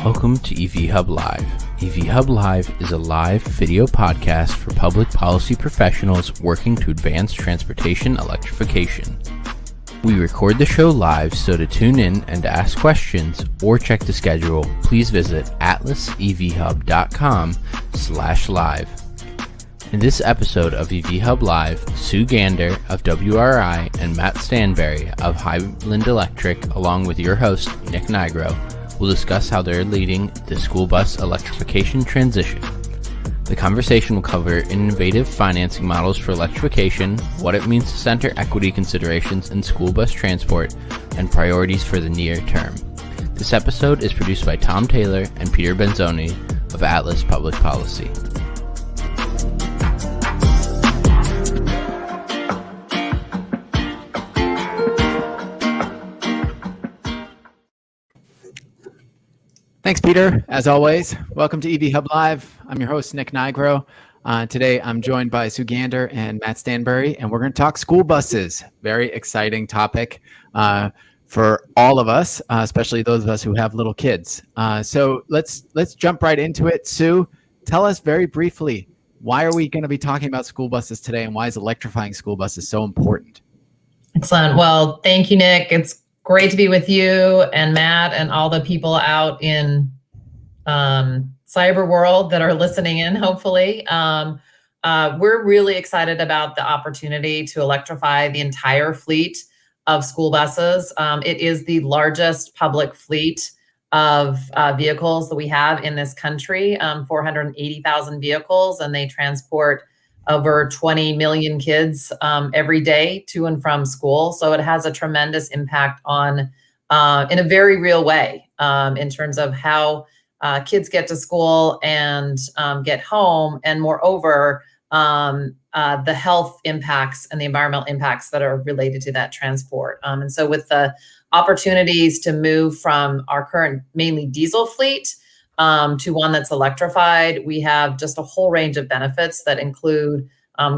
Welcome to EV Hub Live. EV Hub Live is a live video podcast for public policy professionals working to advance transportation electrification. We record the show live, so to tune in and to ask questions or check the schedule, please visit atlasevhub.com/live. In this episode of EV Hub Live, Sue Gander of WRI and Matt Stanberry of Highland Electric, along with your host, Nick Nigro, will discuss how they're leading the school bus electrification transition. The conversation will cover innovative financing models for electrification, what it means to center equity considerations in school bus transport, and priorities for the near term. This episode is produced by Tom Taylor and Peter Benzoni of Atlas Public Policy. Thanks, Peter. As always, welcome to EV Hub Live. I'm your host, Nick Nigro. Today, I'm joined by Sue Gander and Matt Stanberry, and we're going to talk school buses. Very exciting topic for all of us, especially those of us who have little kids. So let's jump right into it. Sue, tell us very briefly, why are we going to be talking about school buses today, and why is electrifying school buses so important? Excellent. Well, thank you, Nick. It's great to be with you and Matt and all the people out in cyber world that are listening in, hopefully. We're really excited about the opportunity to electrify the entire fleet of school buses. It is the largest public fleet of vehicles that we have in this country, 480,000 vehicles, and they transport over 20 million kids every day to and from school. So it has a tremendous impact on, in a very real way, in terms of how kids get to school and get home, and moreover, the health impacts and the environmental impacts that are related to that transport. And so with the opportunities to move from our current mainly diesel fleet to one that's electrified, we have just a whole range of benefits that include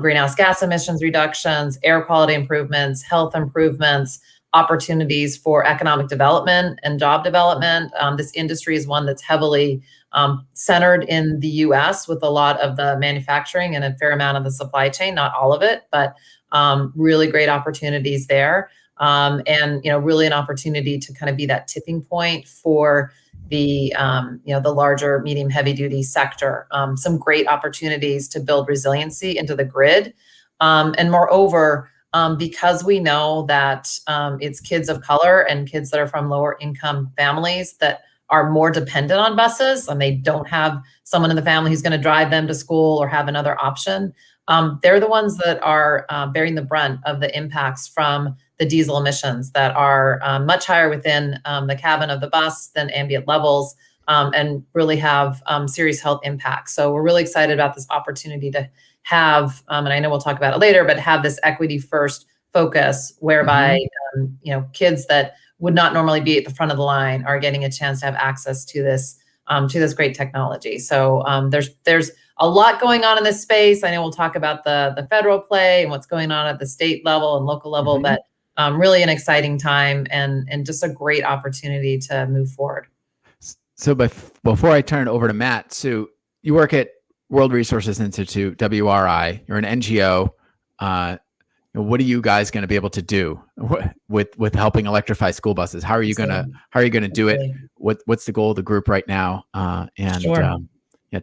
greenhouse gas emissions reductions, air quality improvements, health improvements, opportunities for economic development and job development. This industry is one that's heavily centered in the US, with a lot of the manufacturing and a fair amount of the supply chain, not all of it, but really great opportunities there. And really an opportunity to kind of be that tipping point for the the larger medium heavy duty sector. Some great opportunities to build resiliency into the grid, and moreover, because we know that it's kids of color and kids that are from lower income families that are more dependent on buses, and they don't have someone in the family who's going to drive them to school or have another option. They're the ones that are bearing the brunt of the impacts from the diesel emissions that are much higher within the cabin of the bus than ambient levels, and really have serious health impacts. So we're really excited about this opportunity to have, and I know we'll talk about it later, but have this equity first focus whereby kids that would not normally be at the front of the line are getting a chance to have access to this great technology. So there's a lot going on in this space. I know we'll talk about the federal play and what's going on at the state level and local level, but really an exciting time and just a great opportunity to move forward. So before I turn it over to Matt, Sue, you work at World Resources Institute, WRI. You're an NGO. What are you guys going to be able to do with helping electrify school buses? How are you going to do it? What's the goal of the group right now? Sure.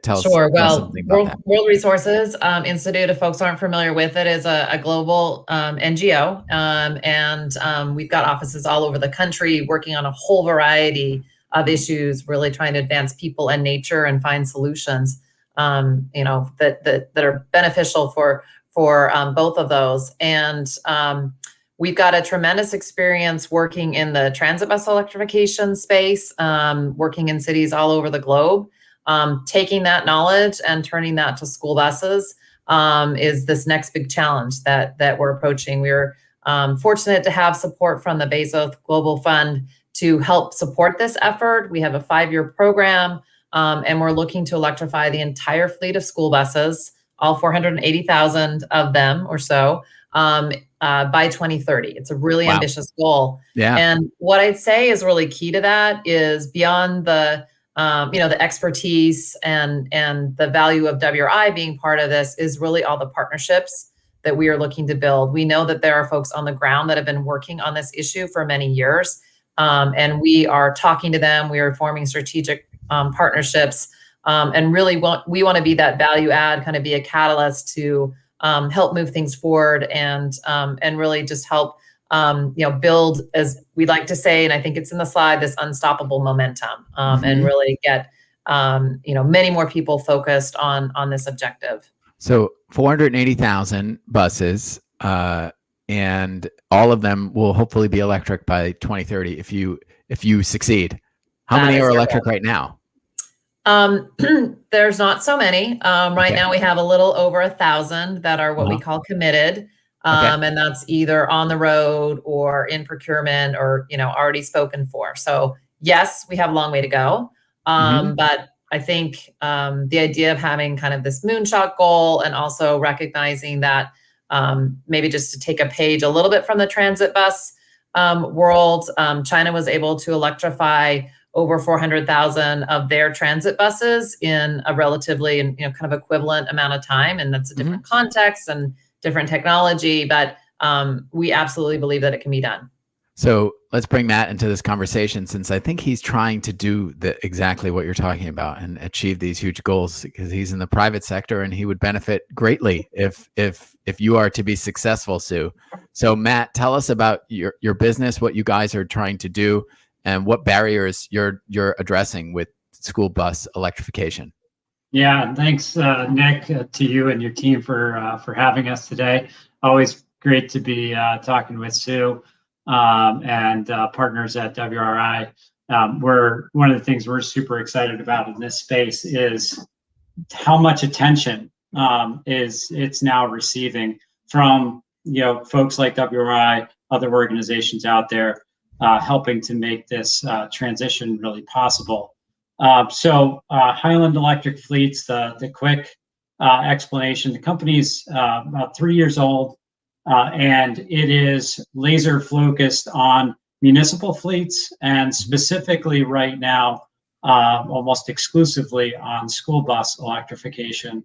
Tell us. Sure. Well, something about that. World Resources Institute, if folks aren't familiar with it, is a global NGO, and we've got offices all over the country working on a whole variety of issues, really trying to advance people and nature and find solutions, that are beneficial for both of those. And we've got a tremendous experience working in the transit bus electrification space, working in cities all over the globe. Taking that knowledge and turning that to school buses is this next big challenge that we're approaching. We're fortunate to have support from the Bezos Global Fund to help support this effort. We have a 5-year program, and we're looking to electrify the entire fleet of school buses, all 480,000 of them or so, by 2030. It's a really ambitious goal. Yeah. And what I'd say is really key to that is beyond the the expertise and the value of WRI being part of this is really all the partnerships that we are looking to build. We know that there are folks on the ground that have been working on this issue for many years, and we are talking to them. We are forming strategic partnerships, and really we want to be that value add, kind of be a catalyst to help move things forward and really just help build, as we like to say, and I think it's in the slide, this unstoppable momentum, and really get many more people focused on this objective. So 480,000 buses, and all of them will hopefully be electric by 2030 if you succeed. How many are electric right now? There's not so many. Right now we have a little over 1,000 that are what we call committed. And that's either on the road or in procurement or, already spoken for. So yes, we have a long way to go. But I think the idea of having kind of this moonshot goal and also recognizing that maybe just to take a page a little bit from the transit bus world, China was able to electrify over 400,000 of their transit buses in a relatively kind of equivalent amount of time. And that's a different context and different technology, but we absolutely believe that it can be done. So let's bring Matt into this conversation, since I think he's trying to do exactly what you're talking about and achieve these huge goals, because he's in the private sector and he would benefit greatly if you are to be successful, Sue. So Matt, tell us about your business, what you guys are trying to do, and what barriers you're addressing with school bus electrification. Yeah, thanks, Nick, to you and your team for having us today. Always great to be talking with Sue and partners at WRI. One of the things we're super excited about in this space is how much attention it's now receiving from folks like WRI, other organizations out there helping to make this transition really possible. So Highland Electric Fleets, the quick explanation, the company's about 3 years old, and it is laser focused on municipal fleets, and specifically right now, almost exclusively on school bus electrification.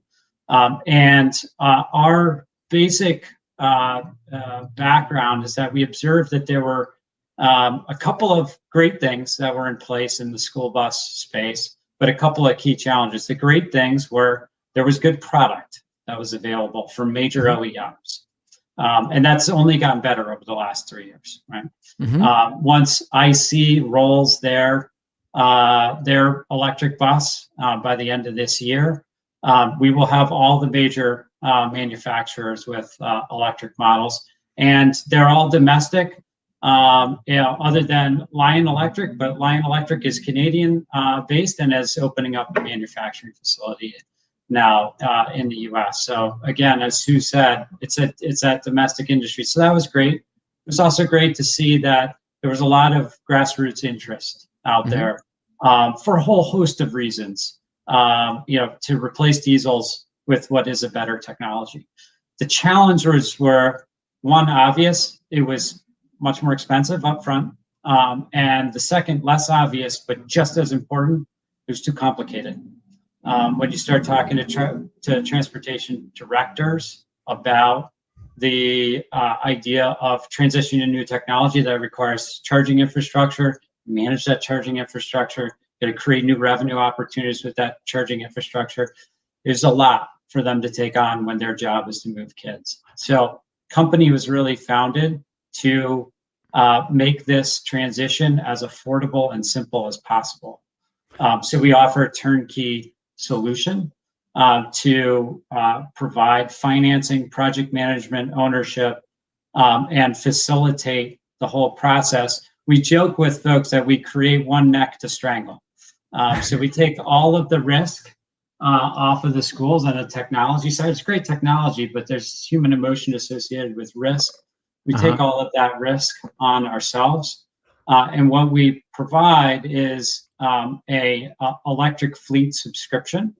And our basic background is that we observed that there were a couple of great things that were in place in the school bus space, but a couple of key challenges. The great things were there was good product that was available from major OEMs. And that's only gotten better over the last 3 years, right? Once IC rolls their electric bus by the end of this year, we will have all the major manufacturers with electric models, and they're all domestic. Other than Lion Electric, but Lion Electric is Canadian based and is opening up a manufacturing facility now in the US. So again, as Sue said, it's that domestic industry. So that was great. It was also great to see that there was a lot of grassroots interest out there for a whole host of reasons, to replace diesels with what is a better technology. The challenges were, one, obvious. It was much more expensive up front. And the second, less obvious, but just as important, it was too complicated. When you start talking to transportation directors about the idea of transitioning to new technology that requires charging infrastructure, manage that charging infrastructure, to create new revenue opportunities with that charging infrastructure, there's a lot for them to take on when their job is to move kids. So company was really founded to make this transition as affordable and simple as possible. So we offer a turnkey solution to provide financing, project management, ownership, and facilitate the whole process. We joke with folks that we create one neck to strangle. So we take all of the risk off of the schools on the technology side. It's great technology, but there's human emotion associated with risk. We take all of that risk on ourselves. And what we provide is a electric fleet subscription,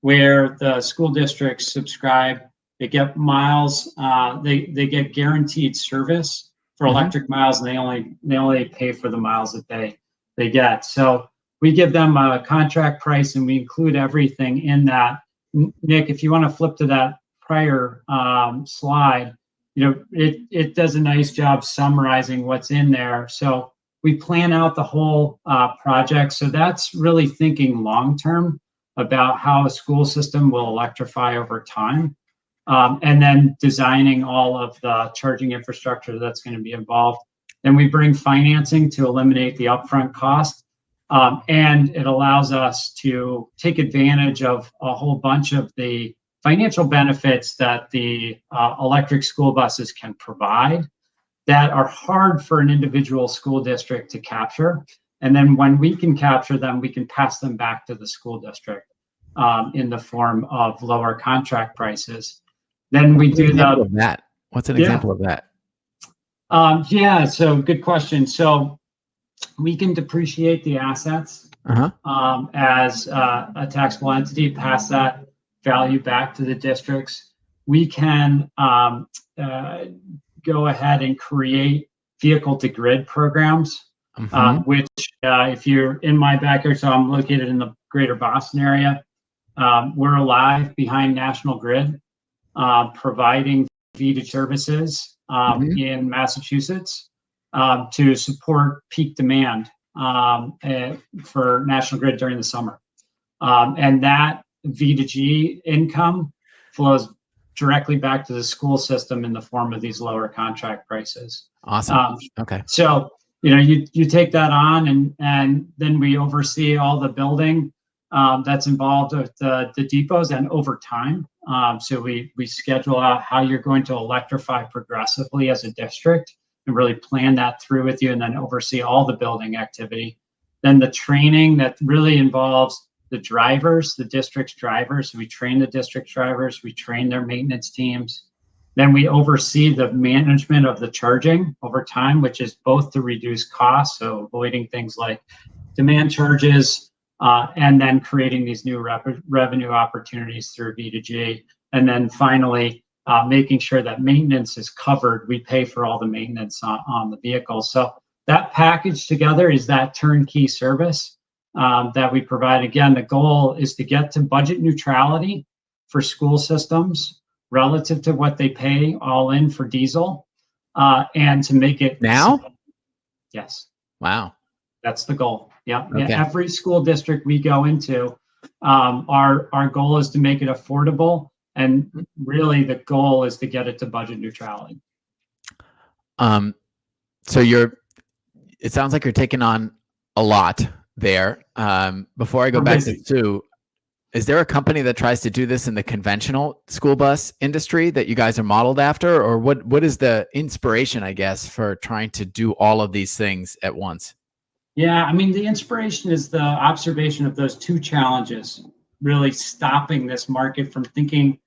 where the school districts subscribe. They get miles. They get guaranteed service for electric miles, and they only pay for the miles that they get. So we give them a contract price and we include everything in that. Nick, if you want to flip to that prior slide, it does a nice job summarizing what's in there. So we plan out the whole project. So that's really thinking long-term about how a school system will electrify over time. And then designing all of the charging infrastructure that's going to be involved. Then we bring financing to eliminate the upfront cost. And it allows us to take advantage of a whole bunch of the financial benefits that the electric school buses can provide that are hard for an individual school district to capture. And then when we can capture them, we can pass them back to the school district in the form of lower contract prices. Then we do that. What's an example of that? Yeah, so good question. So we can depreciate the assets as a taxable entity, pass that value back to the districts. We can go ahead and create vehicle-to-grid programs, which if you're in my backyard, so I'm located in the greater Boston area, we're alive behind National Grid, providing VDA services in Massachusetts to support peak demand for National Grid during the summer. And that V2G income flows directly back to the school system in the form of these lower contract prices. Awesome. Okay. So, you take that on and then we oversee all the building that's involved with the depots and over time. So we schedule out how you're going to electrify progressively as a district and really plan that through with you and then oversee all the building activity. Then the training that really involves the drivers, the district's drivers. We train the district drivers, we train their maintenance teams. Then we oversee the management of the charging over time, which is both to reduce costs, so avoiding things like demand charges, and then creating these new revenue opportunities through V2G. And then finally, making sure that maintenance is covered. We pay for all the maintenance on the vehicle. So that package together is that turnkey service that we provide. Again, the goal is to get to budget neutrality for school systems relative to what they pay all in for diesel, and to make it now. Yes. Wow. That's the goal. Yeah. Okay. Every school district we go into, our goal is to make it affordable, and really the goal is to get it to budget neutrality. So it sounds like you're taking on a lot there. Before I go back to Sue, is there a company that tries to do this in the conventional school bus industry that you guys are modeled after, or what is the inspiration, I guess, for trying to do all of these things at once? Yeah, I mean, the inspiration is the observation of those two challenges, really stopping this market from thinking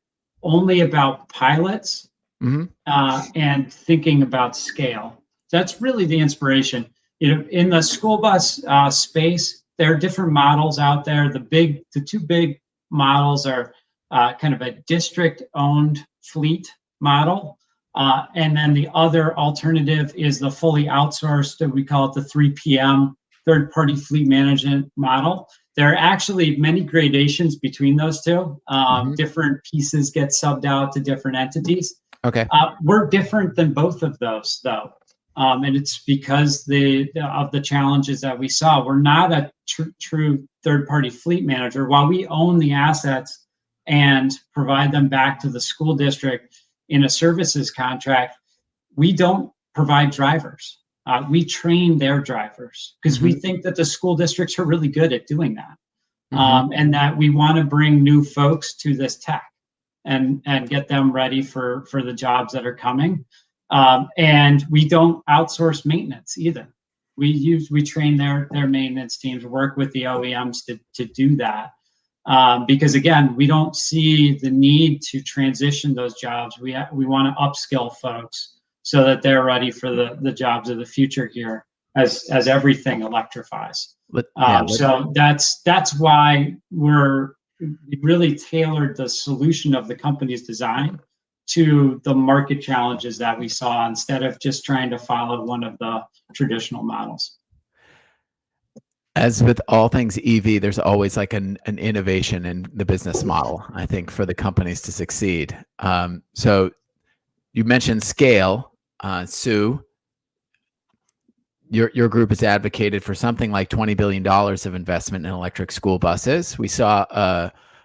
only about pilots and thinking about scale. That's really the inspiration. In the school bus space, there are different models out there. The two big models are kind of a district-owned fleet model. And then the other alternative is the fully outsourced, we call it the 3PM, third-party fleet management model. There are actually many gradations between those two. Different pieces get subbed out to different entities. Okay. We're different than both of those, though. And it's because of the challenges that we saw. We're not a true third-party fleet manager. While we own the assets and provide them back to the school district in a services contract, we don't provide drivers. We train their drivers because we think that the school districts are really good at doing that, and that we want to bring new folks to this tech and get them ready for the jobs that are coming. And we don't outsource maintenance either. We train their maintenance teams, work with the OEMs to do that. Because again, we don't see the need to transition those jobs. We want to upskill folks so that they're ready for the jobs of the future here as everything electrifies. So that's why we really tailored the solution of the company's design to the market challenges that we saw instead of just trying to follow one of the traditional models. As with all things EV, there's always like an innovation in the business model, I think, for the companies to succeed. So you mentioned scale. Sue, your group has advocated for something like $20 billion of investment in electric school buses. We saw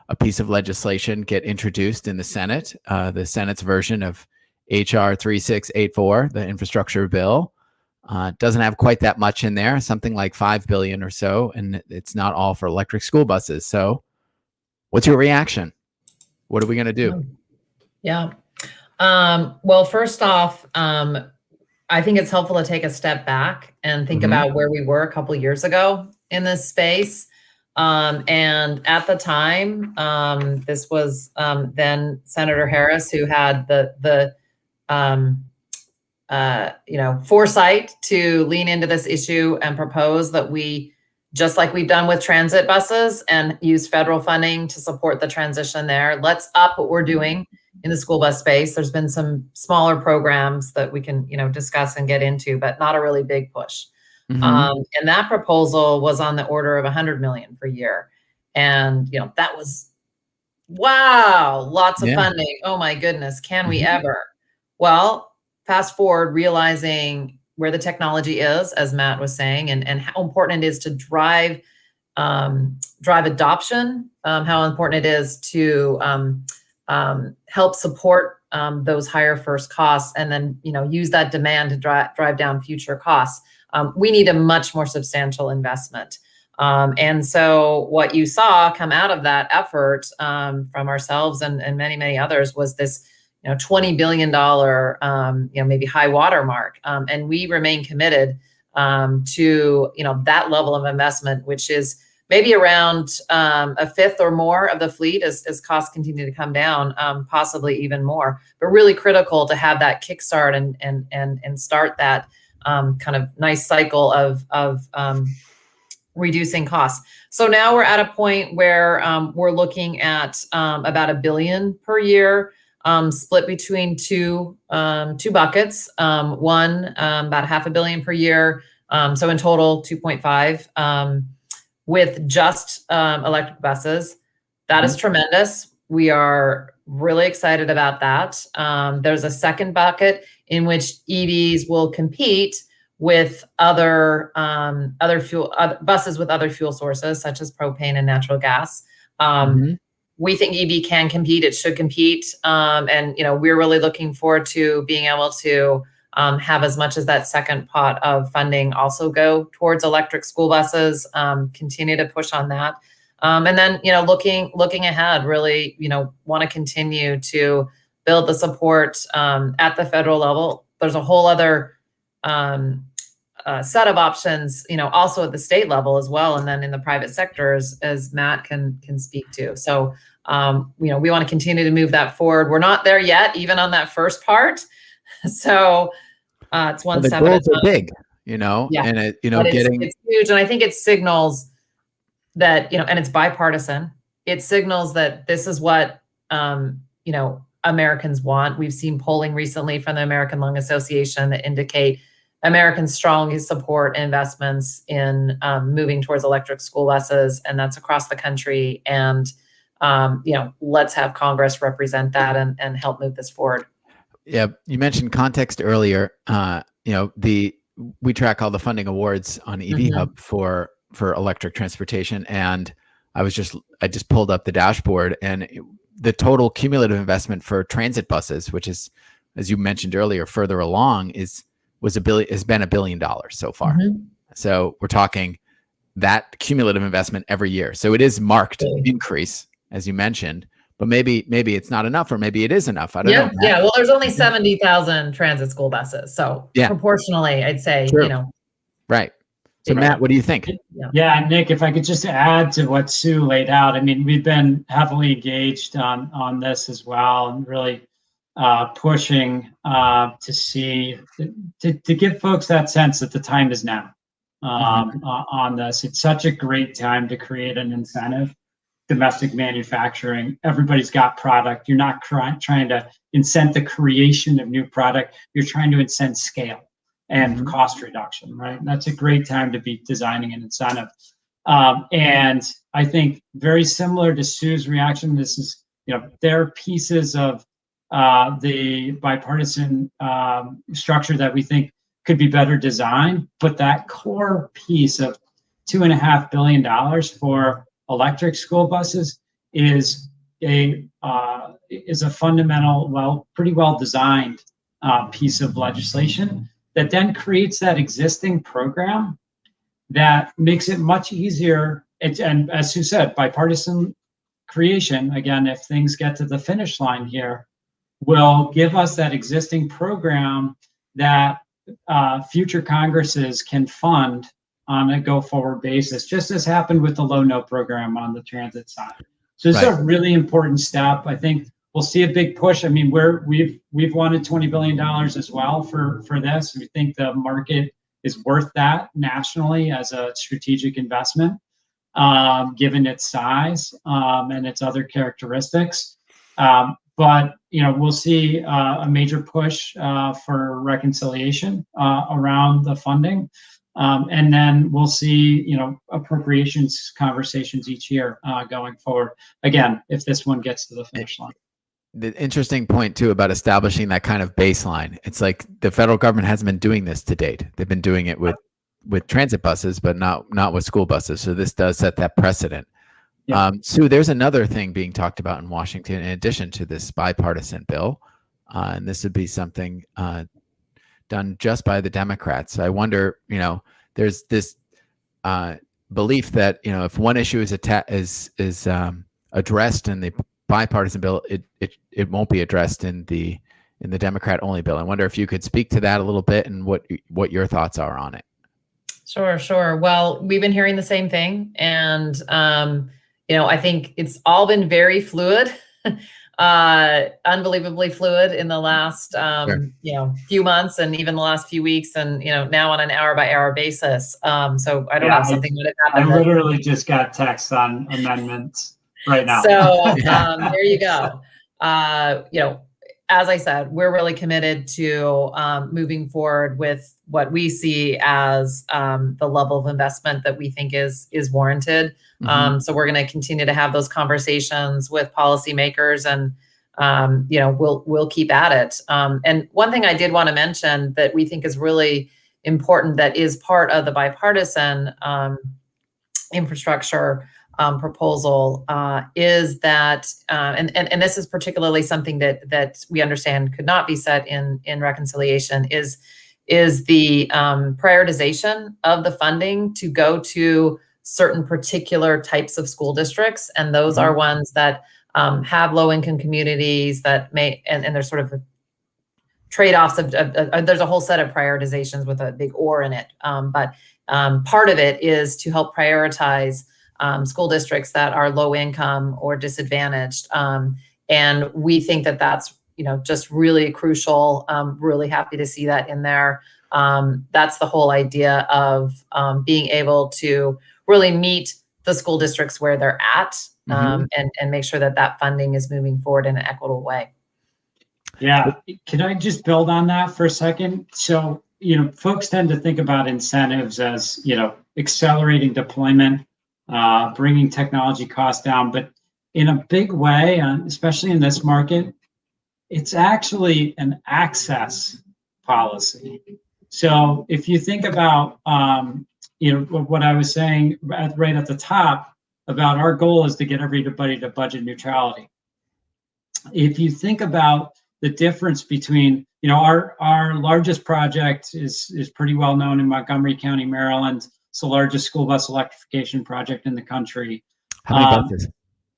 a piece of legislation get introduced in the Senate's version of HR 3684, the infrastructure bill. Doesn't have quite that much in there, something like 5 billion or so, and it's not all for electric school buses. So what's your reaction? What are we going to do? Yeah. Well, first off, I think it's helpful to take a step back and think about where we were a couple of years ago in this space. And at the time, this was then Senator Harris who had the foresight to lean into this issue and propose that we, just like we've done with transit buses and use federal funding to support the transition there, let's up what we're doing in the school bus space. There's been some smaller programs that we can, discuss and get into, but not a really big push. And that proposal was on the order of 100 million per year. And, that was, wow, lots of funding. Oh my goodness. Can we ever? Well, fast forward, realizing where the technology is, as Matt was saying, and how important it is to drive adoption, how important it is to help support those higher first costs, and then use that demand to drive down future costs. We need a much more substantial investment. And so what you saw come out of that effort from ourselves and many, many others was this $20 billion, maybe high water mark. And we remain committed to, that level of investment, which is maybe around a fifth or more of the fleet as costs continue to come down, possibly even more, but really critical to have that kickstart and start that kind of nice cycle of reducing costs. So now we're at a point where we're looking at about $1 billion per year, split between two buckets. One, about $500 million per year. So in total, 2.5 with just electric buses. That is tremendous. We are really excited about that. There's a second bucket in which EVs will compete with other buses with other fuel sources, such as propane and natural gas. We think EV can compete. It should compete. And we're really looking forward to being able to have as much as that second pot of funding also go towards electric school buses, continue to push on that. And then, looking ahead, really, want to continue to build the support at the federal level. There's a whole other set of options, also at the state level as well, and then in the private sector, as Matt can speak to. So, we want to continue to move that forward. We're not there yet, even on that first part. So, it's one step at a time. The goals are big, and it's huge, and I think it signals that and it's bipartisan. It signals that this is what Americans want. We've seen polling recently from the American Lung Association that indicate Americans strongly support investments in moving towards electric school buses, and that's across the country. And let's have Congress represent that and help move this forward. Yeah, you mentioned context earlier. We track all the funding awards on EV Hub for electric transportation, and I just pulled up the dashboard, and the total cumulative investment for transit buses, which is, as you mentioned earlier, further along, has been $1 billion so far. So we're talking that cumulative investment every year. So it is marked increase, as you mentioned. But maybe it's not enough, or maybe it is enough. I don't know. Yeah. Well, there's only 70,000 transit school buses, so proportionally, I'd say, Right. So Matt, what do you think? Yeah, Nick, if I could just add to what Sue laid out. I mean, we've been heavily engaged on this as well, and really pushing to give folks that sense that the time is now on this. It's such a great time to create an incentive. Domestic manufacturing, everybody's got product. You're not trying to incent the creation of new product. You're trying to incent scale and cost reduction, right? And that's a great time to be designing an incentive. And I think very similar to Sue's reaction, this is, there are pieces of the bipartisan structure that we think could be better designed, but that core piece of $2.5 billion for electric school buses is a fundamental, pretty well designed piece of legislation that then creates that existing program that makes it much easier. And as Sue said, bipartisan creation, again, if things get to the finish line here, will give us that existing program that future Congresses can fund on a go-forward basis, just as happened with the low-no program on the transit side. So this is a really important step. I think we'll see a big push. I mean, we've wanted $20 billion as well for this. We think the market is worth that nationally as a strategic investment, given its size and its other characteristics. But we'll see a major push for reconciliation around the funding. And then we'll see, appropriations conversations each year going forward. Again, if this one gets to the finish line. The interesting point too about establishing that kind of baseline. It's like the federal government hasn't been doing this to date. They've been doing it with transit buses, but not with school buses. So this does set that precedent. Yeah. Sue, there's another thing being talked about in Washington in addition to this bipartisan bill, and this would be something done just by the Democrats. I wonder, there's this belief that if one issue is addressed in the bipartisan bill, it won't be addressed in the Democrat only bill. I wonder if you could speak to that a little bit and what your thoughts are on it. Sure. Well, we've been hearing the same thing, and I think it's all been very fluid. Unbelievably fluid in the last few months and even the last few weeks, and now on an hour by hour basis. So I don't know, something would have happened. I literally just got text on amendments right now. So there you go. As I said, we're really committed to moving forward with what we see as the level of investment that we think is warranted. Mm-hmm. So we're going to continue to have those conversations with policymakers, and we'll keep at it. And one thing I did want to mention that we think is really important, that is part of the bipartisan infrastructure proposal, is that, and this is particularly something that we understand could not be set in reconciliation, is the prioritization of the funding to go to certain particular types of school districts. And those are ones that have low-income communities that may, and there's sort of trade-offs of there's a whole set of prioritizations with a big or in it. But part of it is to help prioritize school districts that are low income or disadvantaged. And we think that that's, just really crucial. Really happy to see that in there. That's the whole idea of being able to really meet the school districts where they're at, and make sure that funding is moving forward in an equitable way. Yeah. Can I just build on that for a second? So, folks tend to think about incentives as, accelerating deployment, bringing technology costs down, but in a big way, especially in this market, it's actually an access policy. So if you think about, what I was saying right at the top about our goal is to get everybody to budget neutrality. If you think about the difference between, our largest project is pretty well known in Montgomery County, Maryland. It's the largest school bus electrification project in the country. How many buses?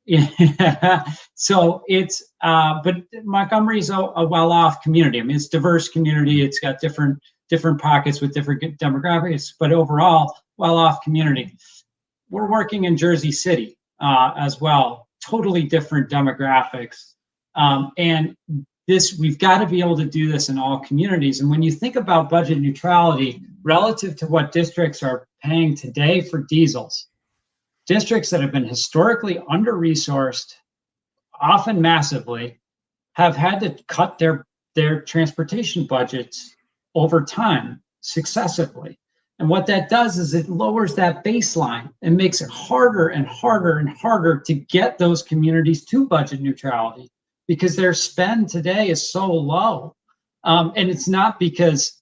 Yeah. So it's, but Montgomery's a well-off community. I mean, it's a diverse community. It's got different pockets with different demographics, but overall, well-off community. We're working in Jersey City as well. Totally different demographics. And we've got to be able to do this in all communities. And when you think about budget neutrality relative to what districts are paying today for diesels, districts that have been historically under-resourced, often massively, have had to cut their transportation budgets over time, successively. And what that does is it lowers that baseline and makes it harder and harder and harder to get those communities to budget neutrality because their spend today is so low. And it's not because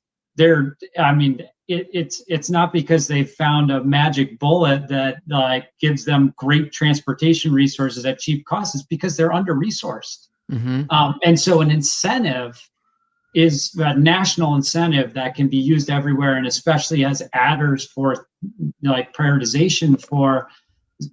it's not because they found a magic bullet that like gives them great transportation resources at cheap costs. It's because they're under-resourced. And so an incentive is a national incentive that can be used everywhere, and especially as adders for like prioritization for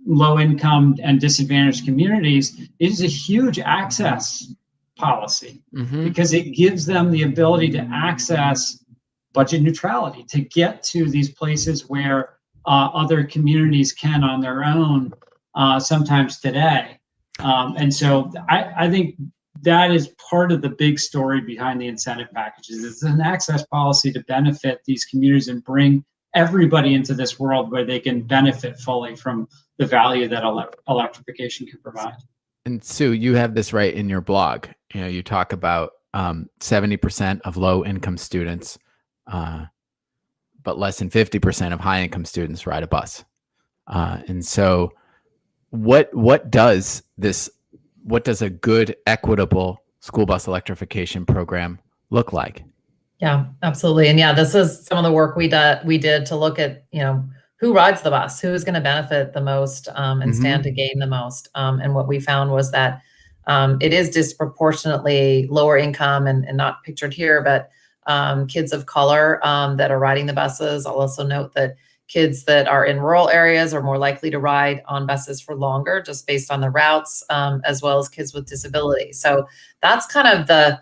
low income and disadvantaged communities, is a huge access policy because it gives them the ability to access budget neutrality, to get to these places where other communities can on their own sometimes today. And so I think that is part of the big story behind the incentive packages. It's an access policy to benefit these communities and bring everybody into this world where they can benefit fully from the value that electrification can provide. And Sue, you have this right in your blog. You talk about 70% of low income students, but less than 50% of high income students ride a bus. And so what does a good equitable school bus electrification program look like? Yeah, absolutely. And yeah, this is some of the work we did to look at, who rides the bus, who's going to benefit the most and stand to gain the most. And what we found was that it is disproportionately lower income and not pictured here, but kids of color that are riding the buses. I'll also note that kids that are in rural areas are more likely to ride on buses for longer, just based on the routes, as well as kids with disabilities. So that's kind of the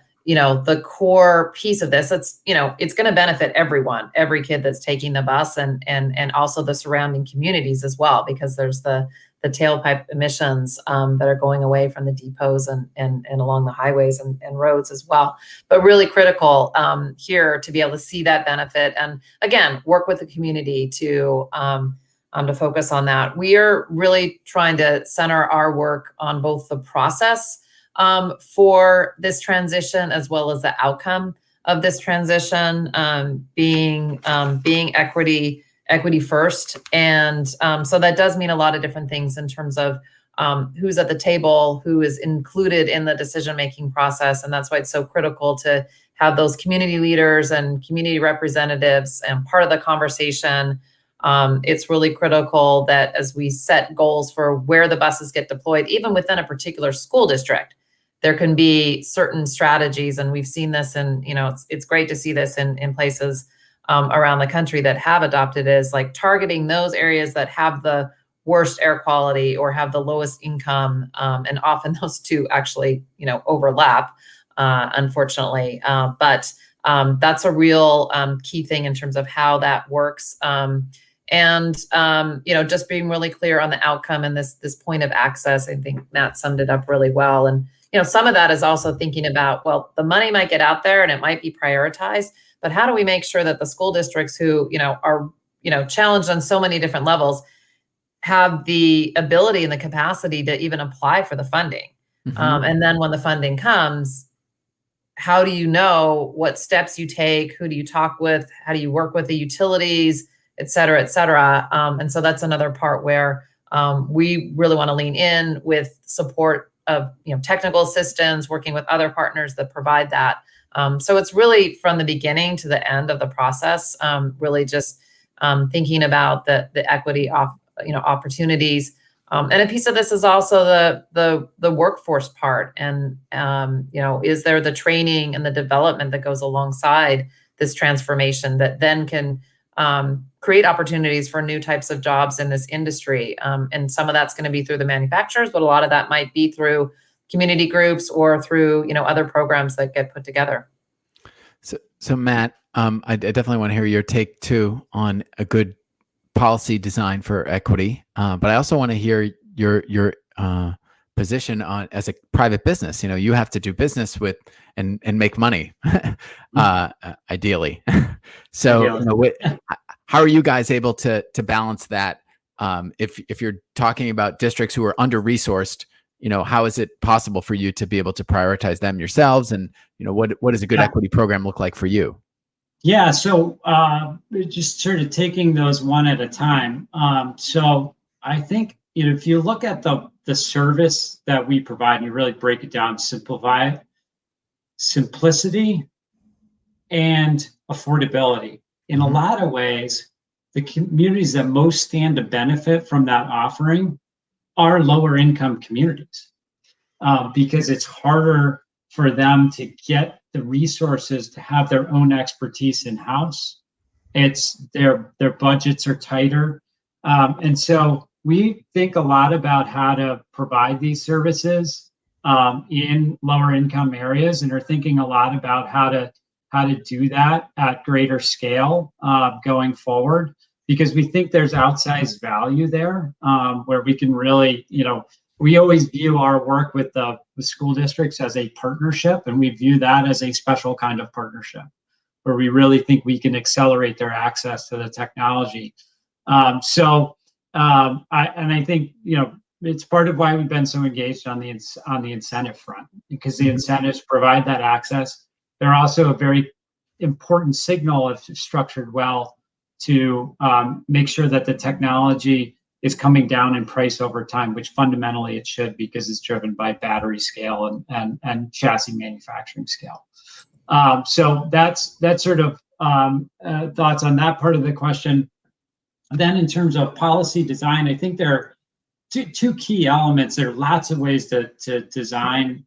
core piece of this. It's going to benefit everyone, every kid that's taking the bus, and also the surrounding communities as well, because there's the tailpipe emissions that are going away from the depots and along the highways and roads as well. But really critical here to be able to see that benefit, and again, work with the community to focus on that. We are really trying to center our work on both the process for this transition as well as the outcome of this transition, being equity first. And so that does mean a lot of different things in terms of who's at the table, who is included in the decision-making process. And that's why it's so critical to have those community leaders and community representatives and part of the conversation. It's really critical that as we set goals for where the buses get deployed, even within a particular school district, there can be certain strategies. And we've seen this, and it's great to see this in places around the country that have adopted it, is like targeting those areas that have the worst air quality or have the lowest income. And often those two actually, overlap, unfortunately. But that's a real key thing in terms of how that works. Just being really clear on the outcome and this point of access. I think Matt summed it up really well. And, some of that is also thinking about, well, the money might get out there and it might be prioritized, but how do we make sure that the school districts who, are, challenged on so many different levels have the ability and the capacity to even apply for the funding? And then when the funding comes, how do you know what steps you take? Who do you talk with? How do you work with the utilities, et cetera, et cetera? And so that's another part where we really want to lean in with support of technical assistance, working with other partners that provide that. So it's really from the beginning to the end of the process, really just thinking about the equity opportunities. And a piece of this is also the workforce part. And is there the training and the development that goes alongside this transformation that then can create opportunities for new types of jobs in this industry? And some of that's going to be through the manufacturers, but a lot of that might be through community groups or through other programs that get put together. So Matt, I definitely want to hear your take too on a good policy design for equity, but I also want to hear your position on as a private business. You have to do business with and make money, ideally. So how are you guys able to balance that? If you're talking about districts who are under-resourced, how is it possible for you to be able to prioritize them yourselves? And what does a good equity program look like for you? Yeah, so just sort of taking those one at a time. So I think if you look at the service that we provide, and you really break it down, simplify it, simplicity and affordability. In a lot of ways, the communities that most stand to benefit from that offering are lower income communities, because it's harder for them to get the resources to have their own expertise in house. It's their budgets are tighter, and so we think a lot about how to provide these services in lower income areas, and are thinking a lot about how to do that at greater scale going forward, because we think there's outsized value there, where we can really, we always view our work with the school districts as a partnership, and we view that as a special kind of partnership where we really think we can accelerate their access to the technology. I think, it's part of why we've been so engaged on the incentive front, because the incentives provide that access. They're also a very important signal, if structured well, to make sure that the technology is coming down in price over time, which fundamentally it should, because it's driven by battery scale and chassis manufacturing scale. So that's sort of thoughts on that part of the question. Then in terms of policy design, I think there are two key elements. There are lots of ways to design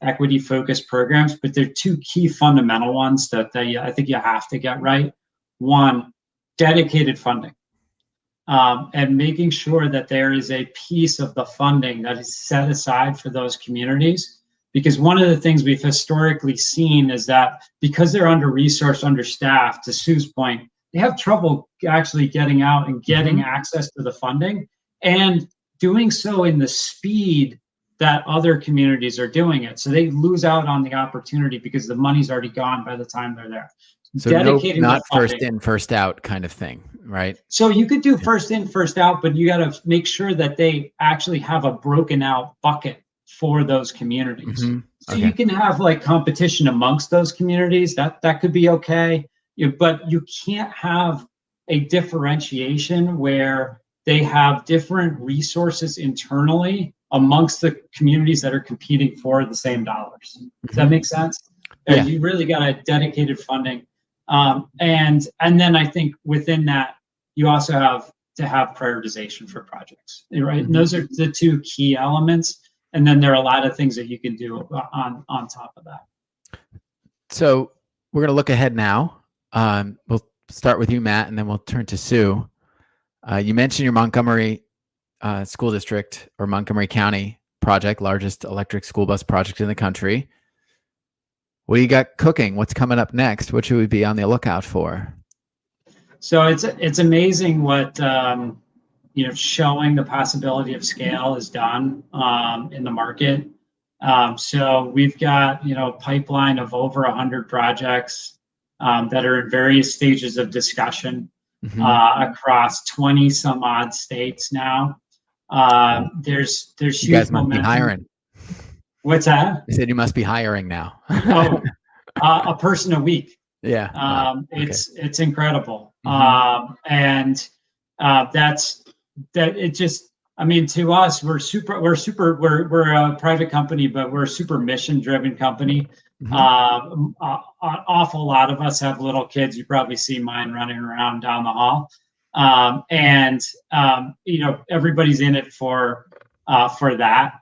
equity-focused programs, but there are two key fundamental ones that I think you have to get right. One, dedicated funding. And making sure that there is a piece of the funding that is set aside for those communities. Because one of the things we've historically seen is that because they're under-resourced, understaffed, to Sue's point, they have trouble actually getting out and getting access to the funding, and doing so in the speed that other communities are doing it. So they lose out on the opportunity because the money's already gone by the time they're there. So not first in, first out kind of thing, right? So you could do first in, first out, but you got to make sure that they actually have a broken out bucket for those communities. So you can have like competition amongst those communities. That could be okay, but you can't have a differentiation where they have different resources internally amongst the communities that are competing for the same dollars. Does that make sense? Yeah. You really got a dedicated funding. And then I think within that, you also have to have prioritization for projects, right? And those are the two key elements. And then there are a lot of things that you can do on top of that. So we're going to look ahead now. We'll start with you, Matt, and then we'll turn to Sue. You mentioned your Montgomery school district, or Montgomery County project, largest electric school bus project in the country. What do you got cooking? What's coming up next? What should we be on the lookout for? So it's amazing what showing the possibility of scale is done in the market. So we've got a pipeline of over 100 projects that are in various stages of discussion across 20 some odd states now. There's you huge guys must momentum. be hiring. What's that? I said you must be hiring now. A person a week. Yeah. Wow. It's incredible. And that's that. It just, I mean, to us, we're a private company, but we're a super mission driven company. An awful lot of us have little kids. You probably see mine running around down the hall. Everybody's in it for that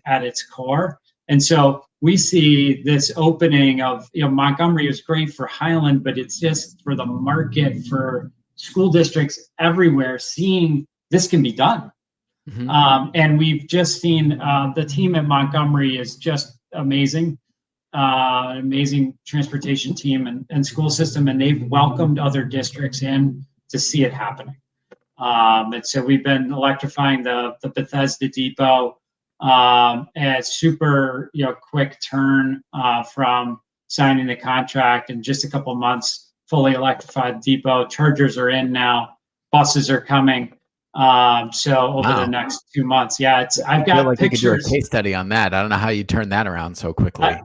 at its core. And so we see this opening of, Montgomery is great for Highland, but it's just for the market, for school districts everywhere, seeing this can be done. And we've just seen the team at Montgomery is just amazing, amazing transportation team and school system, and they've welcomed other districts in to see it happening. And so we've been electrifying the Bethesda Depot at super quick turn from signing the contract in just a couple months. Fully electrified depot. Chargers are in now. Buses are coming. So over the next 2 months, I've got I feel like pictures. You could do a case study on that. I don't know how you turn that around so quickly.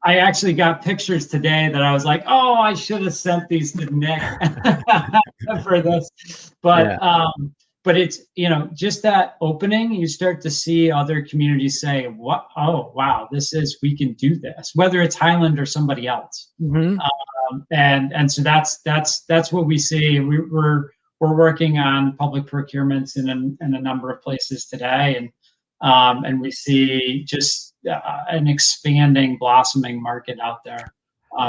I actually got pictures today that I was like, oh, I should have sent these to Nick for this. But but it's, just that opening, you start to see other communities say, what, oh, wow, we can do this, whether it's Highland or somebody else. Mm-hmm. And so that's what we see. We're working on public procurements in a number of places today, and we see just an expanding, blossoming market out there,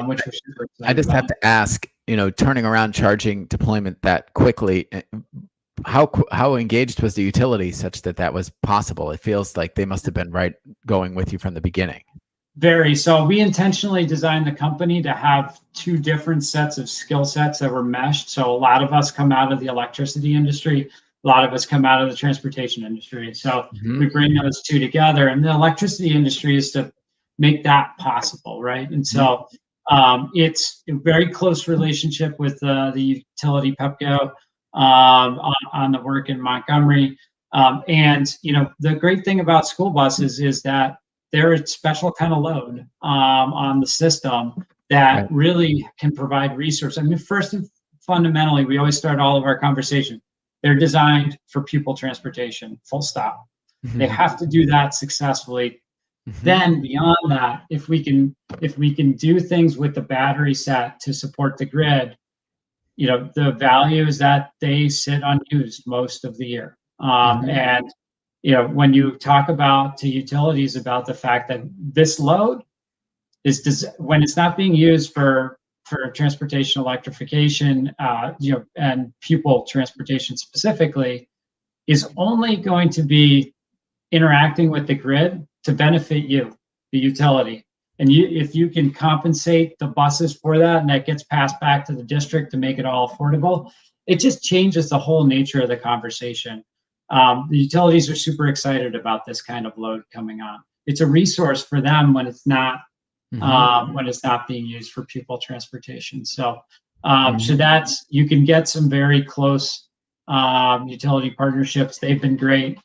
which we're super excited I just about. have to ask, turning around charging deployment that quickly, how engaged was the utility such that was possible? It feels like they must have been going with you from the beginning. Very. So we intentionally designed the company to have two different sets of skill sets that were meshed. So a lot of us come out of the electricity industry. A lot of us come out of the transportation industry. So we bring those two together. And the electricity industry is to make that possible, right? And so it's a very close relationship with the utility PEPCO on the work in Montgomery. And, the great thing about school buses is that they're a special kind of load on the system that really can provide resource. I mean, first and fundamentally, we always start all of our conversation. They're designed for pupil transportation, full stop. They have to do that successfully. Then beyond that, if we can do things with the battery set to support the grid, the value is that they sit unused most of the year. And when you talk to utilities about the fact that this load is when it's not being used for transportation electrification, and pupil transportation specifically, is only going to be interacting with the grid to benefit you, the utility. And if you can compensate the buses for that, and that gets passed back to the district to make it all affordable, it just changes the whole nature of the conversation. The utilities are super excited about this kind of load coming on. It's a resource for them when it's not being used for pupil transportation. So, so that's, you can get some very close utility partnerships. They've been great.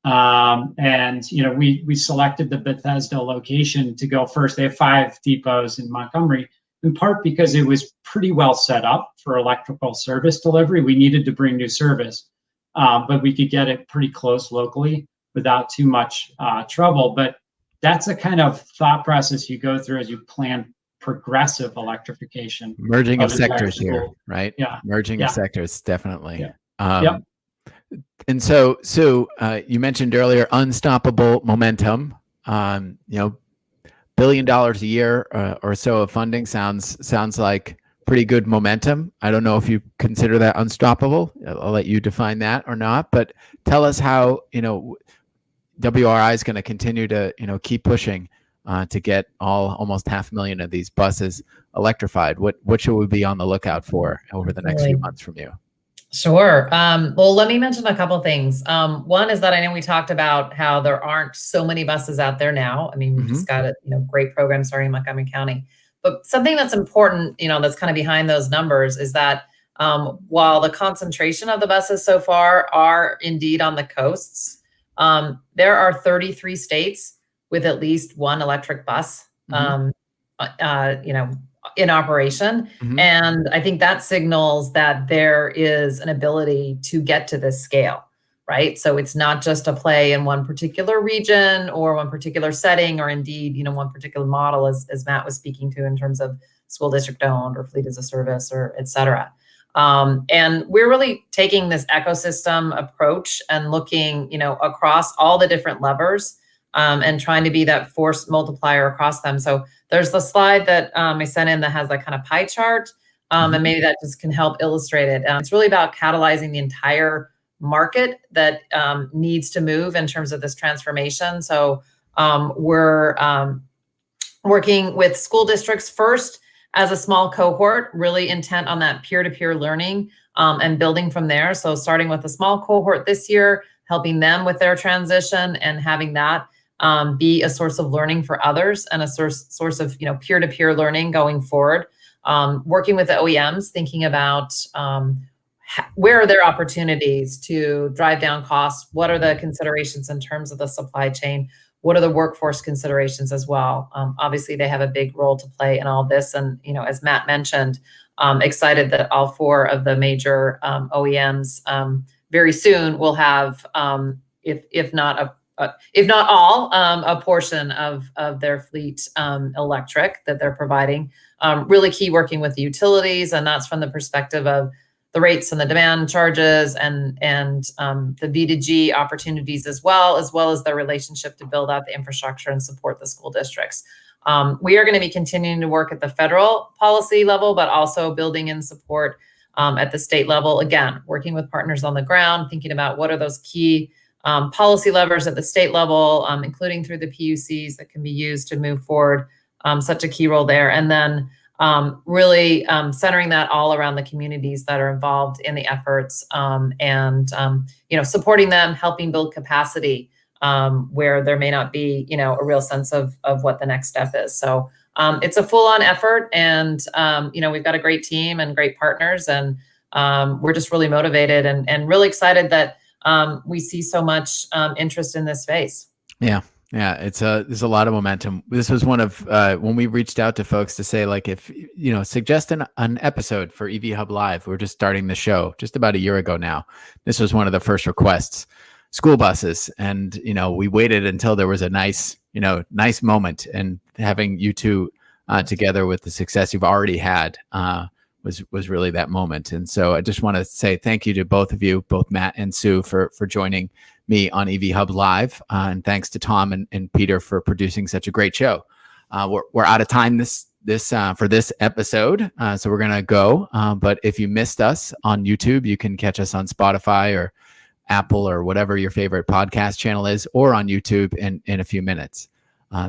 And we selected the Bethesda location to go first. They have 5 depots in Montgomery, in part because it was pretty well set up for electrical service delivery. We needed to bring new service, but we could get it pretty close locally without too much trouble. But that's a kind of thought process you go through as you plan progressive electrification. Merging of sectors here, right? Yeah. Merging of sectors, definitely. Yeah. And so you mentioned earlier unstoppable momentum. $1 billion a year or so of funding sounds like pretty good momentum. I don't know if you consider that unstoppable. I'll let you define that or not. But tell us how WRI is going to continue to keep pushing to get almost 500,000 of these buses electrified. What should we be on the lookout for over the next few months from you? Sure. Well, let me mention a couple of things. One is that I know we talked about how there aren't so many buses out there now. I mean, we just got a great program starting in Montgomery County. But something that's important, that's kind of behind those numbers is that while the concentration of the buses so far are indeed on the coasts, there are 33 states with at least one electric bus, in operation. And I think that signals that there is an ability to get to this scale, right? So it's not just a play in one particular region or one particular setting, or indeed, one particular model as Matt was speaking to in terms of school district owned or fleet as a service or et cetera. And we're really taking this ecosystem approach and looking, across all the different levers and trying to be that force multiplier across them. So there's the slide that I sent in that has that kind of pie chart, and maybe that just can help illustrate it. It's really about catalyzing the entire market that needs to move in terms of this transformation. So we're working with school districts first as a small cohort, really intent on that peer-to-peer learning and building from there. So starting with a small cohort this year, helping them with their transition and having that be a source of learning for others and a source of peer-to-peer learning going forward. Working with the OEMs, thinking about where are their opportunities to drive down costs? What are the considerations in terms of the supply chain? what are the workforce considerations as well? Obviously, they have a big role to play in all this. And, as Matt mentioned, excited that all 4 of the major OEMs very soon will have, if not all, a portion of their fleet electric that they're providing. Really key working with the utilities, and that's from the perspective of the rates and the demand charges and the V2G opportunities as well as their relationship to build out the infrastructure and support the school districts. We are going to be continuing to work at the federal policy level, but also building in support at the state level. Again, working with partners on the ground, thinking about what are those key policy levers at the state level, including through the PUCs that can be used to move forward such a key role there. And then really centering that all around the communities that are involved in the efforts and supporting them, helping build capacity where there may not be, a real sense of what the next step is. So it's a full-on effort, and we've got a great team and great partners, and we're just really motivated and really excited that we see so much interest in this space. Yeah, there's a lot of momentum. This was one of when we reached out to folks to say, like, if suggest an episode for EV Hub Live. We're just starting the show just about a year ago now. This was one of the first requests. School buses, and we waited until there was a nice moment, and having you two together with the success you've already had was really that moment. And so I just want to say thank you to both of you, both Matt and Sue, for joining me on EV Hub Live, and thanks to Tom and Peter for producing such a great show. We're out of time for this episode, so we're gonna go. But if you missed us on YouTube, you can catch us on Spotify or Apple or whatever your favorite podcast channel is, or on YouTube in a few minutes.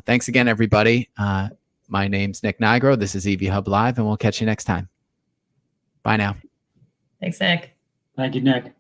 Thanks again, everybody. My name's Nick Nigro. This is EV Hub Live, and we'll catch you next time. Bye now. Thanks, Nick. Thank you, Nick.